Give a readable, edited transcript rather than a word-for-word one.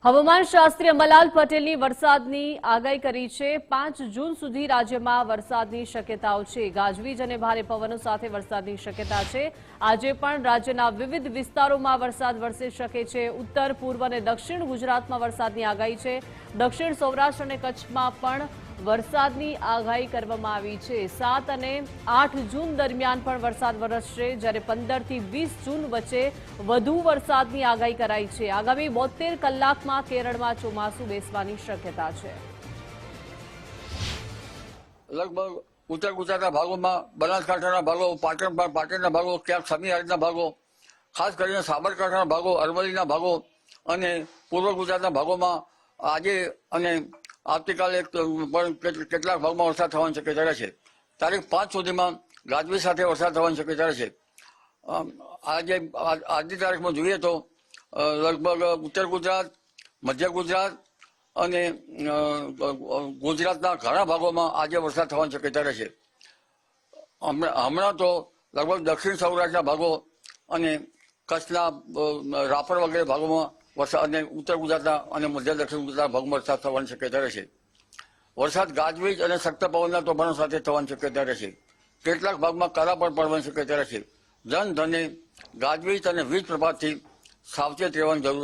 હવામાન શાસ્ત્રી અંબાલાલ પટેલની વરસાદની આગાહી કરી છે। 5 જૂન સુધી રાજ્યમાં વરસાદની શક્યતાઓ છે। ગાજવીજ અને ભારે પવનો સાથે વરસાદની શક્યતા છે। આજે પણ રાજ્યના વિવિધ વિસ્તારોમાં વરસાદ વરસી શકે છે। ઉત્તર, પૂર્વ અને દક્ષિણ ગુજરાતમાં વરસાદની આગાહી છે। દક્ષિણ સૌરાષ્ટ્ર અને કચ્છમાં પણ વરસાદની આગાહી કરવામાં આવી છે। 7 અને 8 જૂન દરમિયાન પણ વરસાદ વરસશે, જ્યારે 15 થી 20 જૂન વચ્ચે વધુ વરસાદની આગાહી કરાઈ છે। આગામી 72 કલાકમાં કેરળમાં ચોમાસું બેસવાની શક્યતા છે। લગભગ ઉત્તર ગુજરાતના ભાગોમાં, બનાસકાંઠાના ભાગો, પાટણના ભાગો, ક્યાંક સમીઆરીના ભાગો, ખાસ કરીને સાબરકાંઠાના ભાગો, અરવલ્લીના ભાગો અને પૂર્વ ગુજરાતના ભાગોમાં આજે અને આવતીકાલે પણ કેટલાક ભાગમાં વરસાદ થવાની શક્યતા રહેશે। તારીખ 5 સુધીમાં ગાજવીજ સાથે વરસાદ થવાની શક્યતા રહેશે। આજની તારીખમાં જોઈએ તો લગભગ ઉત્તર ગુજરાત, મધ્ય ગુજરાત અને ગુજરાતના ઘણા ભાગોમાં આજે વરસાદ થવાની શક્યતા રહેશે। હમણાં તો લગભગ દક્ષિણ સૌરાષ્ટ્રના ભાગો અને કચ્છના રાપર વગેરે ભાગોમાં વરસાદ અને ઉત્તર ગુજરાતના અને મધ્ય દક્ષિણ ગુજરાતના ભાગમાં વરસાદ થવાની શક્યતા રહેશે। વરસાદ ગાજવીજ અને સખ્ત પવનના તોફાનો સાથે થવાની શક્યતા રહેશે। કેટલાક ભાગમાં કરા પણ પડવાની શક્યતા રહેશે। જનધને ગાજવીજ અને વીજ પ્રભાવથી સાવચેત રહેવાની જરૂર